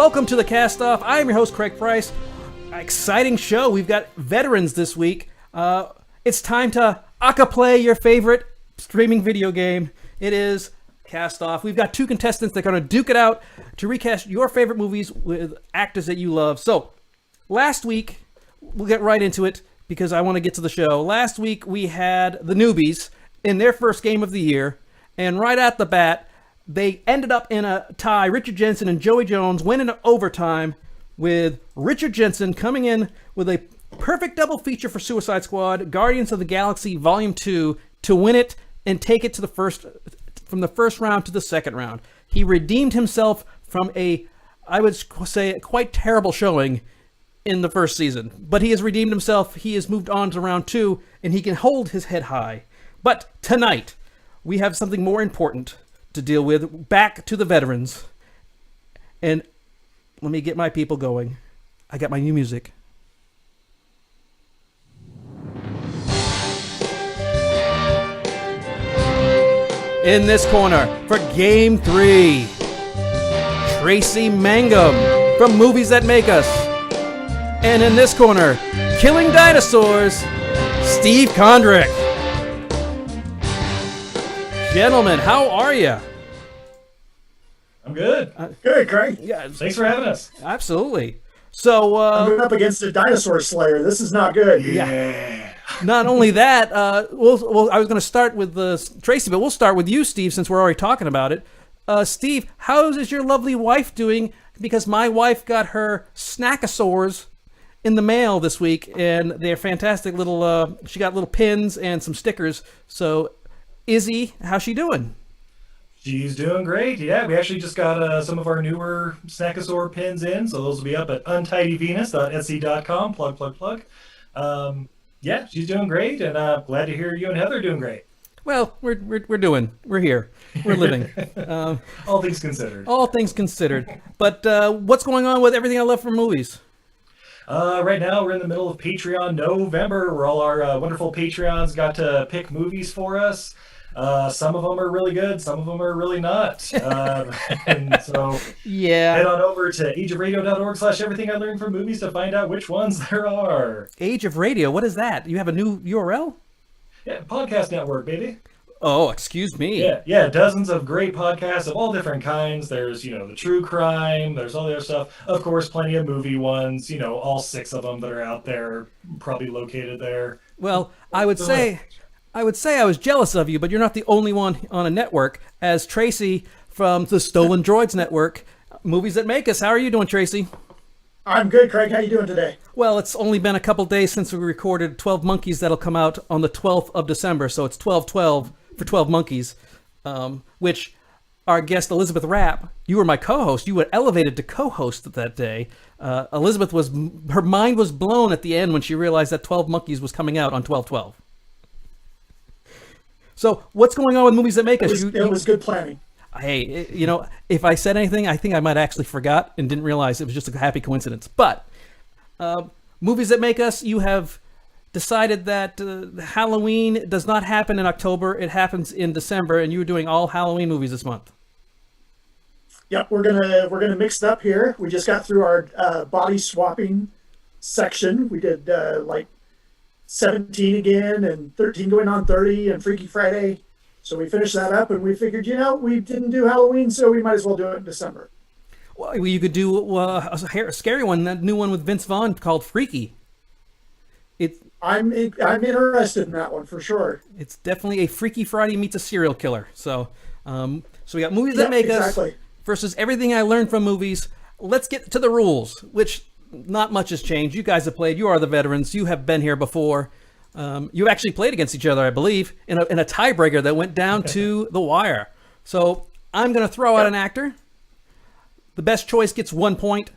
Welcome to the CastOFF. I am your host, Craig Price. Exciting show. We've got veterans this week. It's time to play your favorite streaming video game. It is CastOFF. We've got two contestants that are going to duke it out to recast your favorite movies with actors that you love. So, last week, we'll get right into it because I want to get to the show. Last week, we had the newbies in their first game of the year, and right at the bat, they ended up in a tie. Richard Jensen and Joey Jones went into overtime with Richard Jensen coming in with a perfect double feature for Suicide Squad, Guardians of the Galaxy Volume 2, to win it and take it to from the first round to the second round. He redeemed himself from I would say, a quite terrible showing in the first season. But he has redeemed himself. He has moved on to round 2, and he can hold his head high. But tonight, we have something more important to deal with. Back to the veterans. And let me get my people going. I got my new music. In this corner, for Game 3, Tracy Mangum from Movies That Make Us. And in this corner, Killing Dinosaurs, Steve Kondrick. Gentlemen, how are you? I'm good. Good, Craig. Yeah, Thanks for having us. absolutely. So, I'm up against a dinosaur slayer. This is not good. Yeah. not only that, I was going to start with Tracy, but we'll start with you, Steve, since we're already talking about it. Steve, how is your lovely wife doing? Because my wife got her snackosaurs in the mail this week, and they're fantastic little, she got little pins and some stickers. So, Izzy, how's she doing? She's doing great. Yeah, we actually just got some of our newer Snackosaur pins in, so those will be up at untidyvenus.etsy.com. Plug. Yeah, she's doing great, and glad to hear you and Heather are doing great. Well, we're here. We're living. All things considered. All things considered. But what's going on with Everything I Love from Movies? Right now, we're in the middle of Patreon November, where all our wonderful Patreons got to pick movies for us. Some of them are really good, some of them are really not. And so head on over to ageofradio.org/everything I learned from movies to find out which ones there are. Age of Radio, what is that? You have a new URL? Yeah, podcast network, baby. Oh, excuse me. Yeah, dozens of great podcasts of all different kinds. There's, the true crime, there's all the other stuff. Of course, plenty of movie ones, all 6 of them that are out there, probably located there. Well, I would say I was jealous of you, but you're not the only one on a network. As Tracy from the Stolen Droids Network, Movies That Make Us. How are you doing, Tracy? I'm good, Craig. How you doing today? Well, it's only been a couple days since we recorded 12 Monkeys that'll come out on the 12th of December, so it's 12/12 for 12 Monkeys, which our guest Elizabeth Rapp, you were my co-host. You were elevated to co-host that day. Elizabeth her mind was blown at the end when she realized that 12 Monkeys was coming out on 12/12. So, what's going on with Movies That Make Us? It was good planning. Hey, if I said anything, I think I might actually forgot and didn't realize it was just a happy coincidence. But, Movies That Make Us, you have decided that Halloween does not happen in October. It happens in December, and you were doing all Halloween movies this month. Yep, we're gonna mix it up here. We just got through our body swapping section. We did 17 again, and 13 going on 30, and Freaky Friday. So we finished that up, and we figured, we didn't do Halloween, so we might as well do it in December. Well, you could do a scary one, that new one with Vince Vaughn called Freaky. I'm interested in that one for sure. It's definitely a Freaky Friday meets a serial killer. So we got Movies That Make Us versus Everything I Learned from Movies. Let's get to the rules, which not much has changed. You guys have played. You are the veterans. You have been here before. You actually played against each other, I believe, in a tiebreaker that went down to the wire. So I'm going to throw out an actor. The best choice gets 1 point.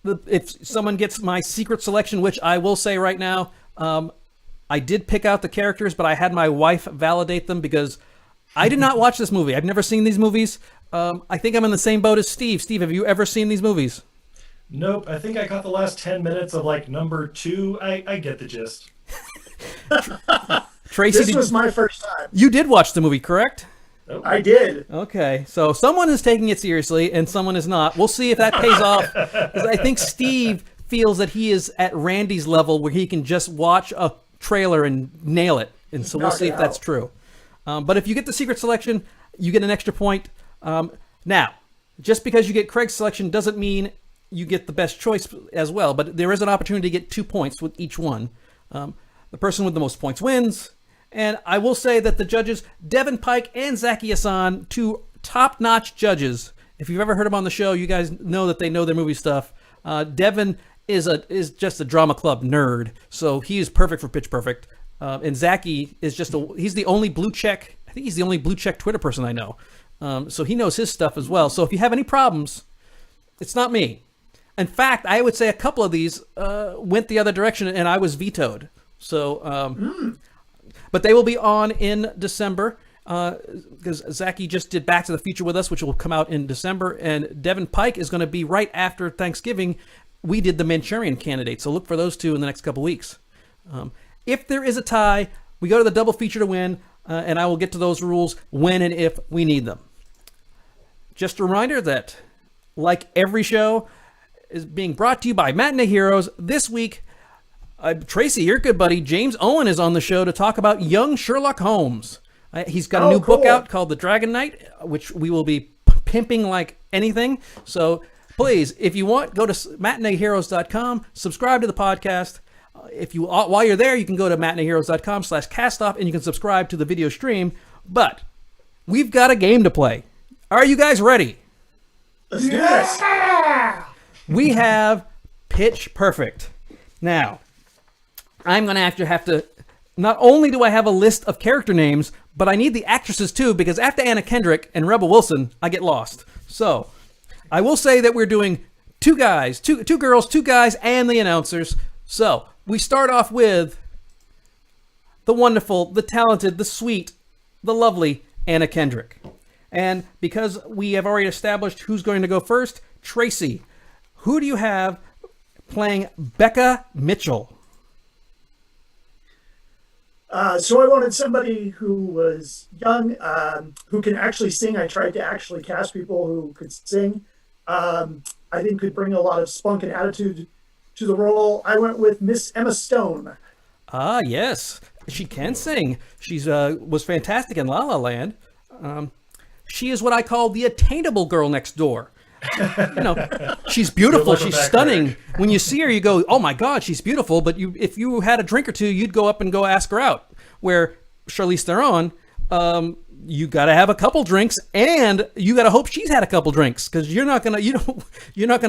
If someone gets my secret selection, which I will say right now, I did pick out the characters, but I had my wife validate them because I did not watch this movie. I've never seen these movies. I think I'm in the same boat as Steve. Steve, have you ever seen these movies? Nope. I think I caught the last 10 minutes of number 2. I get the gist. Tracy, this was my first time. You did watch the movie, correct? Oh. I did. Okay, so someone is taking it seriously and someone is not. We'll see if that pays off. Because I think Steve feels that he is at Randy's level where he can just watch a trailer and nail it. And so we'll see if that's true. But if you get the secret selection, you get an extra point. Now, just because you get Craig's selection doesn't mean you get the best choice as well. But there is an opportunity to get 2 points with each one. The person with the most points wins. And I will say that the judges, Devin Pike and Zaki Hassan, two top-notch judges. If you've ever heard them on the show, you guys know that they know their movie stuff. Devin is just a drama club nerd, so he is perfect for Pitch Perfect. And Zaki is he's the only blue check. I think he's the only blue check Twitter person I know. So he knows his stuff as well. So if you have any problems, it's not me. In fact, I would say a couple of these went the other direction, and I was vetoed. So. But they will be on in December because Zaki just did Back to the Future with us, which will come out in December. And Devin Pike is going to be right after Thanksgiving. We did the Manchurian Candidate. So look for those two in the next couple weeks. If there is a tie, we go to the double feature to win. And I will get to those rules when and if we need them. Just a reminder that, like every show, is being brought to you by Matinee Heroes. This week, Tracy, your good buddy, James Owen, is on the show to talk about young Sherlock Holmes. He's got a new book out called The Dragon Knight, which we will be pimping like anything. So please, if you want, go to matineeheroes.com, subscribe to the podcast. While you're there, you can go to matineeheroes.com/castoff and you can subscribe to the video stream. But we've got a game to play. Are you guys ready? Let's do this. We have Pitch Perfect. Now, I'm going to have to, not only do I have a list of character names, but I need the actresses too, because after Anna Kendrick and Rebel Wilson, I get lost. So, I will say that we're doing two girls, two guys, and the announcers. So, we start off with the wonderful, the talented, the sweet, the lovely Anna Kendrick. And because we have already established who's going to go first, Tracy, who do you have playing Becca Mitchell? So I wanted somebody who was young, who can actually sing. I tried to actually cast people who could sing. I think could bring a lot of spunk and attitude to the role. I went with Miss Emma Stone. Ah, yes. She can sing. She's was fantastic in La La Land. She is what I call the attainable girl next door. She's beautiful. She's stunning. When you see her, you go, "Oh my God, she's beautiful." But if you had a drink or two, you'd go up and go ask her out. Where Charlize Theron, you got to have a couple drinks, and you got to hope she's had a couple drinks because you're not gonna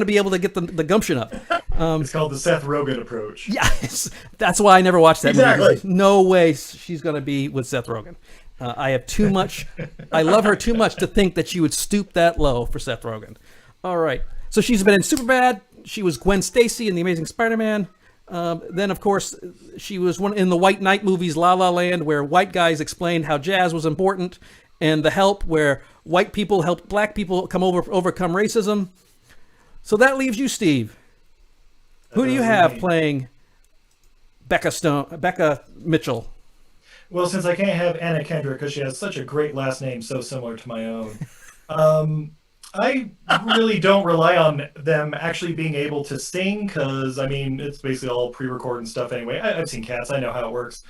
be able to get the gumption up. It's called the Seth Rogen approach. Yes, that's why I never watched that movie. No way she's gonna be with Seth Rogen. I have too much. I love her too much to think that she would stoop that low for Seth Rogen. All right. So she's been in Superbad. She was Gwen Stacy in The Amazing Spider-Man. Then, of course, she was in the White Knight movies, La La Land, where white guys explained how jazz was important, and The Help, where white people helped black people overcome racism. So that leaves you, Steve. Who do you have playing Becca Mitchell? Well, since I can't have Anna Kendrick because she has such a great last name, so similar to my own, I really don't rely on them actually being able to sing because, I mean, it's basically all pre-recorded stuff anyway. I've seen Cats. I know how it works.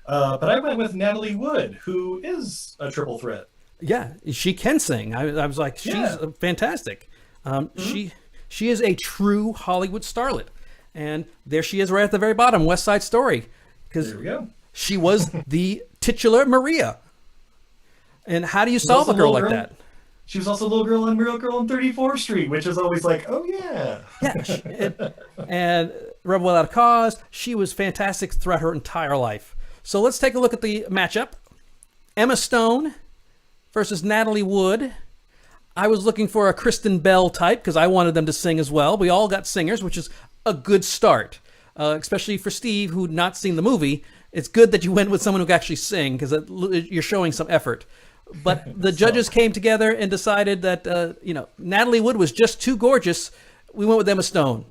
But I went with Natalie Wood, who is a triple threat. Yeah, she can sing. I was like, she's fantastic. She is a true Hollywood starlet. And there she is right at the very bottom, West Side Story. There we go. She was the titular Maria. And how do you solve a girl like that? She was also a little girl on Real Girl on 34th Street, which is always like, oh, yeah. Yeah. And Rebel Without a Cause, she was fantastic throughout her entire life. So let's take a look at the matchup. Emma Stone versus Natalie Wood. I was looking for a Kristen Bell type because I wanted them to sing as well. We all got singers, which is a good start, especially for Steve, who'd not seen the movie. It's good that you went with someone who can actually sing because you're showing some effort. But the judges came together and decided that, Natalie Wood was just too gorgeous. We went with Emma Stone.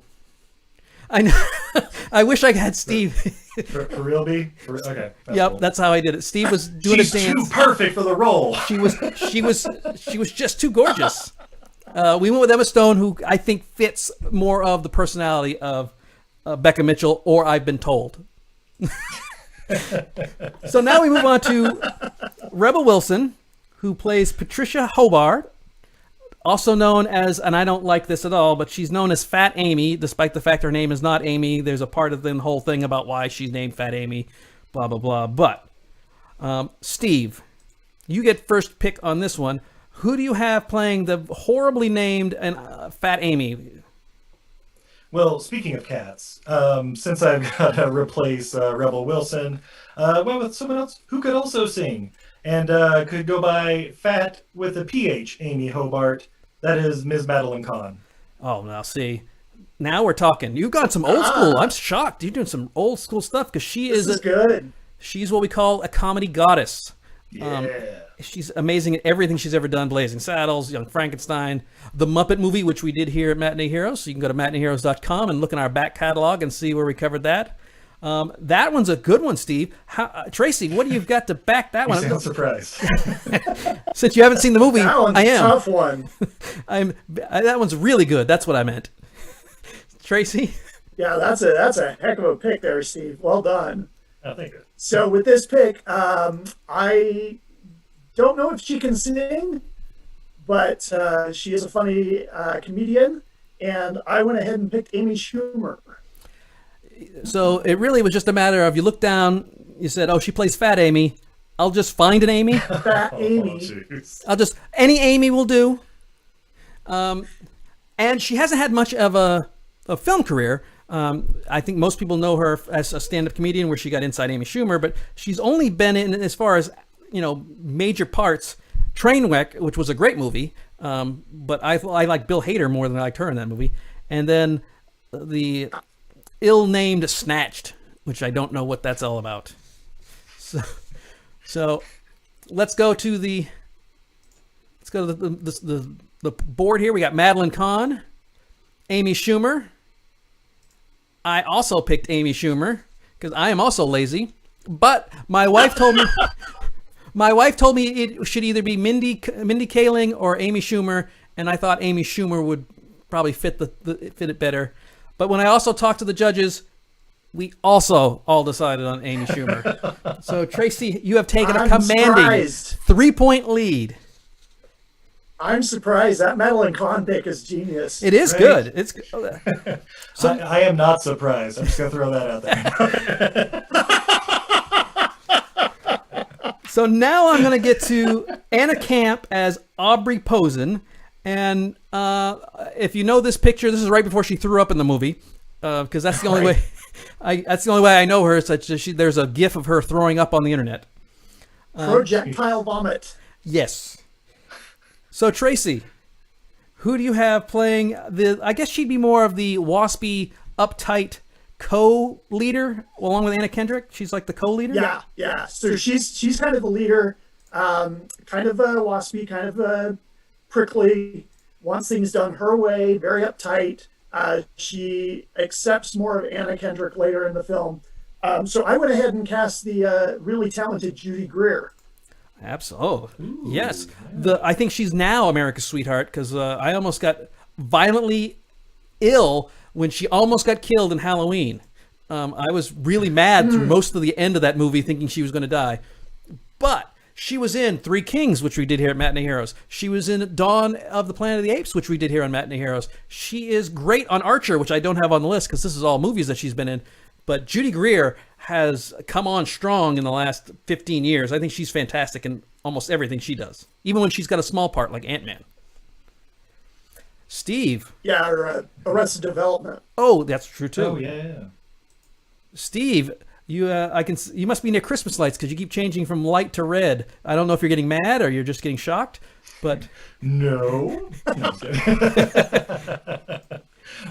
I I wish I had Steve. For real, B? Okay. Yep, cool. that's how I did it. Steve was doing She's a dance. too perfect for the role. She was just too gorgeous. We went with Emma Stone, who I think fits more of the personality of Becca Mitchell, or I've been told. So now we move on to Rebel Wilson, who plays Patricia Hobart, also known as, and I don't like this at all, but she's known as Fat Amy, despite the fact her name is not Amy. There's a part of the whole thing about why she's named Fat Amy, blah, blah, blah. But, Steve, you get first pick on this one. Who do you have playing the horribly named and Fat Amy? Well, speaking of cats, since I've got to replace Rebel Wilson, I went with someone else who could also sing and could go by Fat with a PH, Amy Hobart. That is Ms. Madeline Kahn. Oh, now see. Now we're talking. You've got some old school. I'm shocked. You're doing some old school stuff because This is good. She's what we call a comedy goddess. Yeah. She's amazing at everything she's ever done. Blazing Saddles, Young Frankenstein, The Muppet Movie, which we did here at Matinee Heroes. So you can go to matineeheroes.com and look in our back catalog and see where we covered that. That one's a good one, Steve. Tracy, what do you got to back that one? You sound surprised. Since you haven't seen the movie, That one's I a am. tough one. That one's really good. That's what I meant. Tracy? Yeah, that's a heck of a pick there, Steve. Well done. I think it. So with this pick, I don't know if she can sing, but she is a funny comedian, and I went ahead and picked Amy Schumer. So it really was just a matter of you look down, you said, oh, she plays Fat Amy. I'll just find an Amy. Fat Amy. Jeez. Any Amy will do. And she hasn't had much of a film career. I think most people know her as a stand-up comedian where she got Inside Amy Schumer, but she's only been in, as far as, major parts, Trainwreck, which was a great movie, but I like Bill Hader more than I liked her in that movie. And then the ill-named Snatched, which I don't know what that's all about. So let's go to the board here. We got Madeline Kahn, Amy Schumer. I also picked Amy Schumer because I am also lazy, but my wife told me it should either be Mindy Kaling or Amy Schumer, and I thought Amy Schumer would probably fit it better. But when I also talked to the judges, we also all decided on Amy Schumer. So Tracy, you have taken a commanding 3-point lead. I'm surprised. That Madeline Kahn pick is genius. It is Right. good. It's so I am not surprised. I'm just going to throw that out there. So now I'm going to get to Anna Camp as Aubrey Posen. And if you know this picture, this is right before she threw up in the movie, because that's the only way. That's the only way I know her. Is that there's a GIF of her throwing up on the internet. Projectile vomit. Yes. So Tracy, who do you have playing the? I guess she'd be more of the waspy, uptight co-leader, along with Anna Kendrick. She's like the co-leader. Yeah. So she's kind of the leader, kind of waspy, kind of prickly, wants things done her way, very uptight. She accepts more of Anna Kendrick later in the film. So I went ahead and cast the really talented Judy Greer. Absolutely. Oh, yes. I think she's now America's sweetheart because I almost got violently ill when she almost got killed in Halloween. I was really mad through most of the end of that movie thinking she was going to die. But she was in Three Kings, which we did here at Matinee Heroes. She was in Dawn of the Planet of the Apes, which we did here on Matinee Heroes. She is great on Archer, which I don't have on the list because this is all movies that she's been in. But Judy Greer has come on strong in the last 15 years. I think she's fantastic in almost everything she does, even when she's got a small part like Ant-Man. Steve. Yeah, or Arrested Development. Oh, that's true too. Oh yeah. Steve, you must be near Christmas lights because you keep changing from light to red. I don't know if you're getting mad or you're just getting shocked, but No. No, I'm kidding.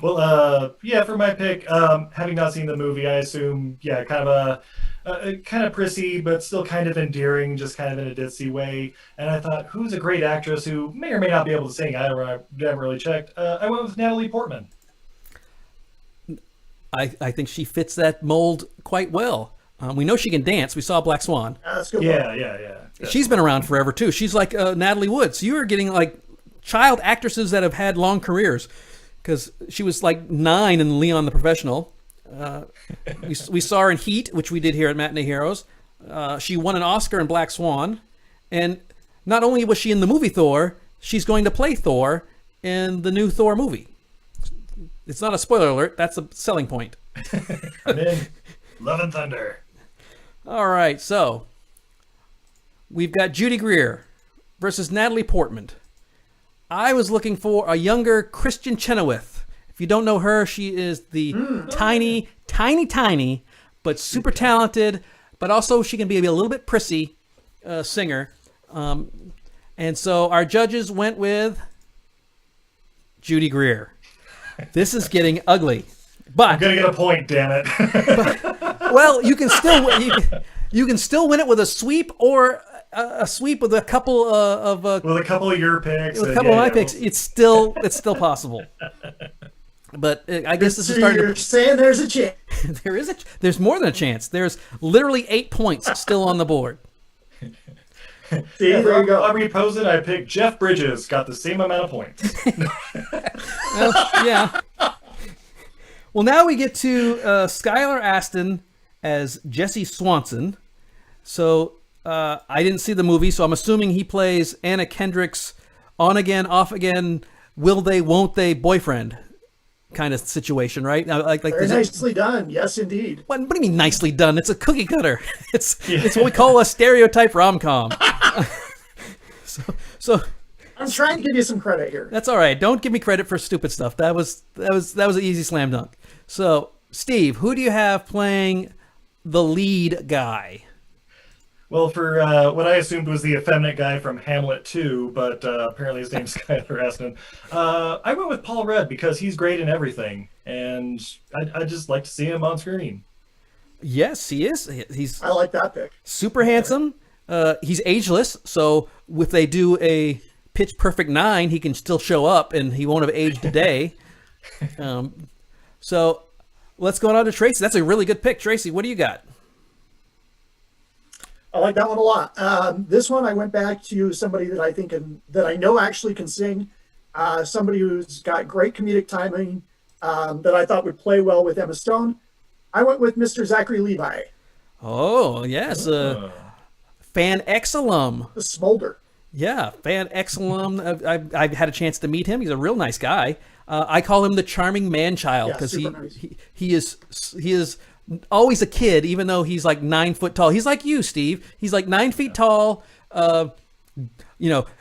Well, yeah, for my pick, having not seen the movie, I assume, yeah, kind of prissy, but still kind of endearing, just kind of in a ditzy way. And I thought, who's a great actress who may or may not be able to sing? I never really checked. I went with Natalie Portman. I think she fits that mold quite well. We know she can dance. We saw Black Swan. That's a good. Yeah. She's been around forever too. She's like Natalie Wood. So you are getting like child actresses that have had long careers, because she was like 9 in Leon the Professional. We saw her in Heat, which we did here at Matinee Heroes. She won an Oscar in Black Swan, and not only was she in the movie Thor, she's going to play Thor in the new Thor movie. It's not a spoiler alert. That's a selling point. I'm in. Love and Thunder. All right, so we've got Judy Greer versus Natalie Portman. I was looking for a younger Kristen Chenoweth. If you don't know her, she is the tiny, but super talented, but also she can be a little bit prissy singer. And so our judges went with Judy Greer. This is getting ugly. But I'm gonna get a point, damn it. well, you can still win it with a sweep, or a sweep with a couple with a couple of your picks. with a couple of my picks. It's still possible. But I guess this is starting You're saying there's a chance. There's more than a chance. There's literally 8 points still on the board. See, there you go. I repose it. I picked Jeff Bridges. Got the same amount of points. Well, yeah. Well, now we get to Skylar Astin as Jesse Swanson. So I didn't see the movie, so I'm assuming he plays Anna Kendrick's on again, off again, will they, won't they boyfriend kind of situation, right? Very nicely done. Yes, indeed. What do you mean nicely done? It's a cookie cutter. It's what we call a stereotype rom-com. So I'm trying to give you some credit here. that's all right. Don't give me credit for stupid stuff. That was an easy slam dunk. So, Steve, who do you have playing the lead guy? Well, for what I assumed was the effeminate guy from Hamlet 2, but apparently his name's Skylar Astin. I went with Paul Rudd because he's great in everything, and I just like to see him on screen. Yes, he is. I like that pick. Super handsome. He's ageless, so if they do a Pitch Perfect 9, he can still show up, and he won't have aged a day. So let's go on to Tracy. That's a really good pick. Tracy, what do you got? I like that one a lot. This one, I went back to somebody that I think that I know actually can sing. Somebody who's got great comedic timing that I thought would play well with Emma Stone. I went with Mr. Zachary Levi. Oh, yes. Fan X alum. The Smolder. Yeah, Fan X alum. I've had a chance to meet him. He's a real nice guy. I call him the charming man-child because nice. he is always a kid, even though he's like 9 foot tall. He's like you, Steve. He's like 9 feet tall.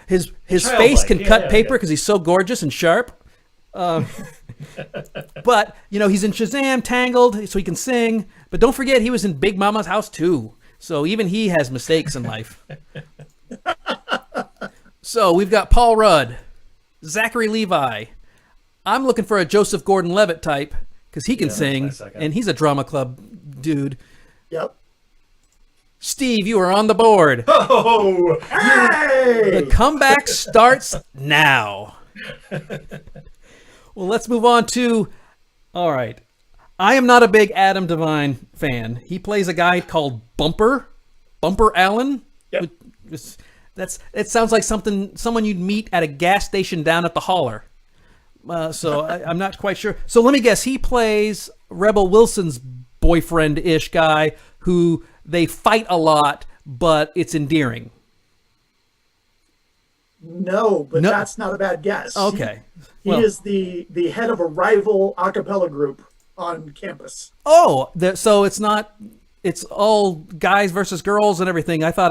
His face can cut paper because he's so gorgeous and sharp. But he's in Shazam, Tangled, so he can sing. But don't forget, he was in Big Mama's House too. So even he has mistakes in life. So we've got Paul Rudd, Zachary Levi. I'm looking for a Joseph Gordon-Levitt type because he can sing, and he's a drama club dude. Yep. Steve, you are on the board. Oh! Hey! The comeback starts now. Well, let's move on to... All right. I am not a big Adam Devine fan. He plays a guy called Bumper Allen. Yep. It sounds like someone you'd meet at a gas station down at the Holler. So I'm not quite sure. So let me guess. He plays Rebel Wilson's boyfriend-ish guy who they fight a lot, but it's endearing. No, but that's not a bad guess. Okay. He is the head of a rival a cappella group on campus. Oh, so it's all guys versus girls and everything. I thought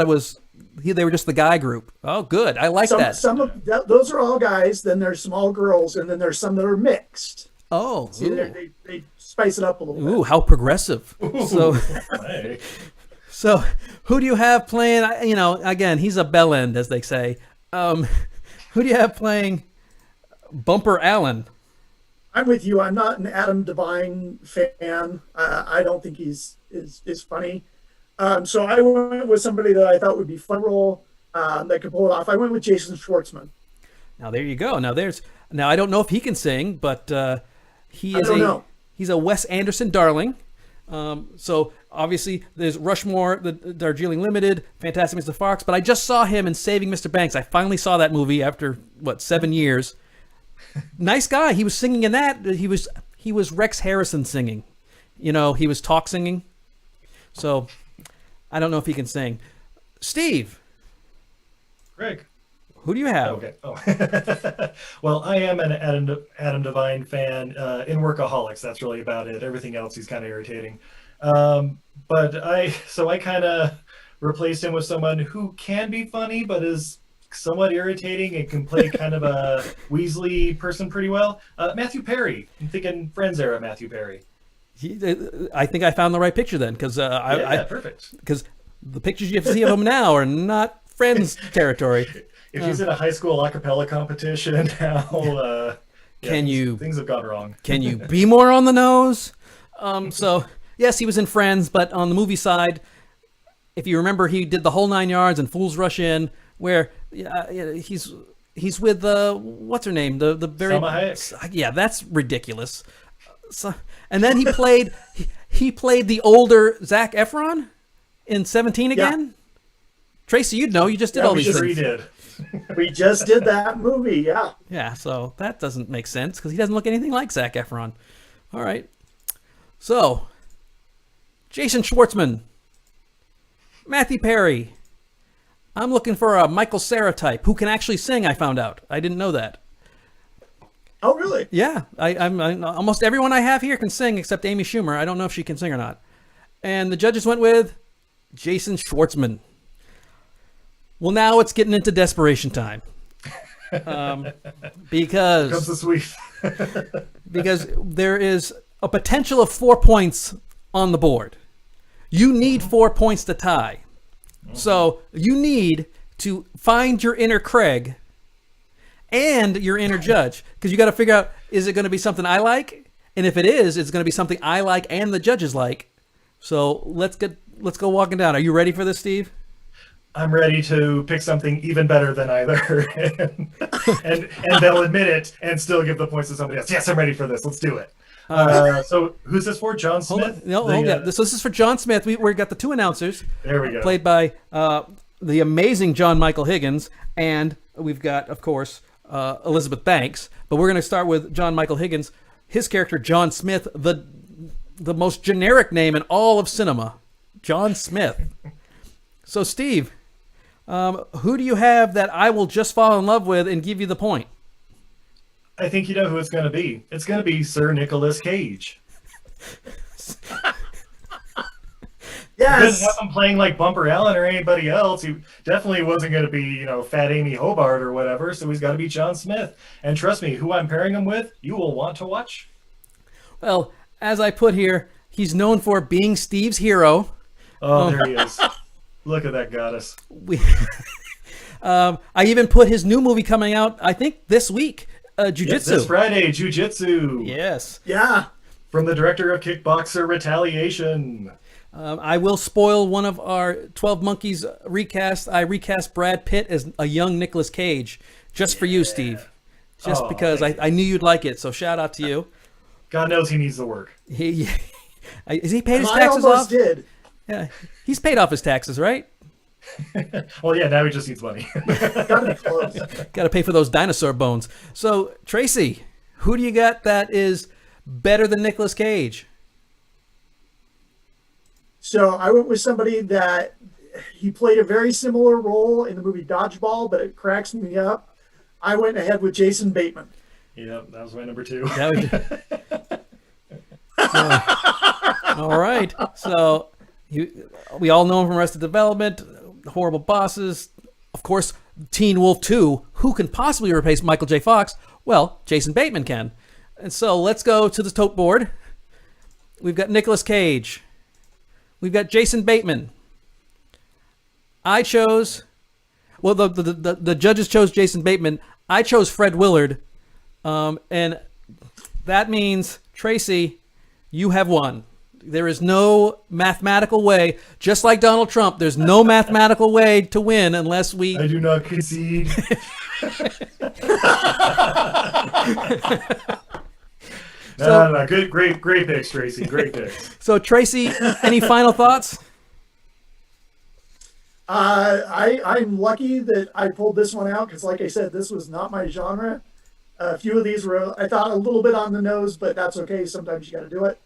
they were just the guy group. Oh, good. I like that. Those are all guys. Then there's some all girls, and then there's some that are mixed. Oh, see, they spice it up a little bit. Ooh, how progressive. Ooh, So who do you have playing? Again, he's a bell end, as they say. Who do you have playing Bumper Allen? I'm with you. I'm not an Adam Devine fan. I don't think he's funny. So I went with somebody that I thought would be fun role that could pull it off. I went with Jason Schwartzman. Now there you go. Now I don't know if he can sing, but he is He's a Wes Anderson darling. So obviously there's Rushmore, the Darjeeling Limited, Fantastic Mr. Fox, but I just saw him in Saving Mr. Banks. I finally saw that movie after 7 years. Nice guy. He was singing in that. He was Rex Harrison singing. He was talk singing. So I don't know if he can sing. Steve. Greg. Who do you have? Okay. Oh. Well, I am an Adam Devine fan. In Workaholics, that's really about it. Everything else, he's kind of irritating. But I kind of replaced him with someone who can be funny, but is somewhat irritating and can play kind of a Weasley person pretty well. Matthew Perry. I'm thinking Friends era Matthew Perry. I think I found the right picture then, because perfect. Because the pictures you see of him now are not Friends territory. If he's in a high school a cappella competition now, things have gone wrong. Can you be more on the nose? So yes, he was in Friends, but on the movie side, if you remember, he did the whole 9 yards and Fools Rush In, where he's with what's her name? The very Salma Hayek. Yeah, that's ridiculous. So, and then he played the older Zac Efron in 17 again. Yeah. Tracy, you'd know. You just did all these things. We did. We just did that movie, yeah. Yeah, so that doesn't make sense because he doesn't look anything like Zac Efron. All right. So, Jason Schwartzman, Matthew Perry. I'm looking for a Michael Cera type who can actually sing, I found out. I didn't know that. Oh, really? Yeah. I'm almost everyone I have here can sing except Amy Schumer. I don't know if she can sing or not. And the judges went with Jason Schwartzman. Well, now it's getting into desperation time. Because comes the sweep. because there is a potential of 4 points on the board. You need 4 points to tie. So you need to find your inner Craig and your inner judge, because you got to figure out, is it going to be something I like? And if it is, it's going to be something I like and the judges like. So let's go walking down. Are you ready for this, Steve? I'm ready to pick something even better than either, and they'll admit it and still give the points to somebody else. Yes, I'm ready for this. Let's do it. So who's this for? John Smith? This is for John Smith. We got the two announcers. There we go. Played by the amazing John Michael Higgins, and we've got, of course, Elizabeth Banks. But we're going to start with John Michael Higgins. His character, John Smith, the most generic name in all of cinema, John Smith. So, Steve, who do you have that I will just fall in love with and give you the point? I think you know who it's going to be. It's going to be Sir Nicolas Cage. Yes. Didn't have him playing like Bumper Allen or anybody else. He definitely wasn't going to be, Fat Amy Hobart or whatever. So he's got to be John Smith. And trust me, who I'm pairing him with, you will want to watch. Well, as I put here, he's known for being Steve's hero. Oh, there he is. Look at that goddess. I even put his new movie coming out, I think, this week, Jiu-Jitsu. This Friday, Jiu-Jitsu. Yes. Yeah. From the director of Kickboxer Retaliation. I will spoil one of our 12 Monkeys recast. I recast Brad Pitt as a young Nicolas Cage, just for you, Steve. Just because I knew you'd like it, so shout out to you. God knows he needs the work. Is he paid his I taxes almost off? did. Yeah, he's paid off his taxes, right? Well, yeah, now he just needs money. Gotta be close. Got to pay for those dinosaur bones. So, Tracy, who do you got that is better than Nicolas Cage? So I went with somebody that he played a very similar role in the movie Dodgeball, but it cracks me up. I went ahead with Jason Bateman. Yeah, that was my number 2. All right. So we all know him from Arrested Development, Horrible Bosses, of course, Teen Wolf 2. Who can possibly replace Michael J. Fox? Well, Jason Bateman can. And so let's go to the tote board. We've got Nicolas Cage. We've got Jason Bateman. I chose... Well, the judges chose Jason Bateman. I chose Fred Willard. And that means, Tracy, you have won. There is no mathematical way, just like Donald Trump, there's no mathematical way to win unless we... I do not concede. No. Great picks, Tracy. Great picks. So, Tracy, any final thoughts? I'm lucky that I pulled this one out because, like I said, this was not my genre. A few of these were, I thought, a little bit on the nose, but that's okay. Sometimes you got to do it.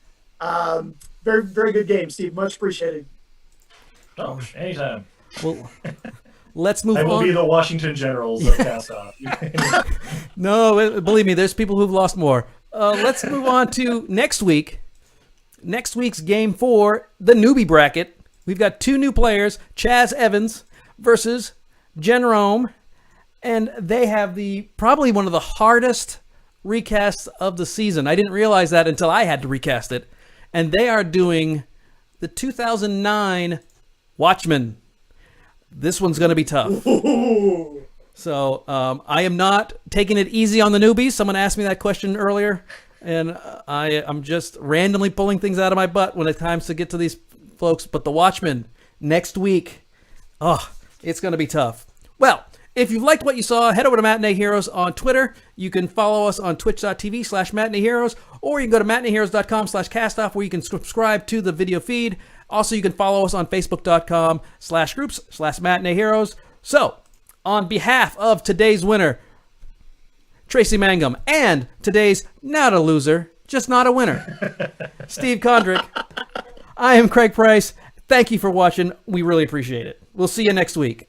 Very, very good game, Steve. Much appreciated. Oh, anytime. Well, let's move on. I will be the Washington Generals of CastOFF. No, believe me, there's people who've lost more. Let's move on to next week. Next week's game 4, the newbie bracket. We've got 2 new players, Chaz Evans versus Jen Rome, and they have probably one of the hardest recasts of the season. I didn't realize that until I had to recast it. And they are doing the 2009 Watchmen. This one's going to be tough. So I am not taking it easy on the newbies. Someone asked me that question earlier, and I'm just randomly pulling things out of my butt when it's time to get to these folks. But the Watchmen next week, it's going to be tough. Well, if you've liked what you saw, head over to Matinee Heroes on Twitter. You can follow us on twitch.tv/Matinee Heroes, or you can go to matineeheroes.com/castoff where you can subscribe to the video feed. Also, you can follow us on facebook.com/groups/Matinee Heroes. So, on behalf of today's winner, Tracy Mangum, and today's not a loser, just not a winner, Steve Condrick, I am Craig Price. Thank you for watching. We really appreciate it. We'll see you next week.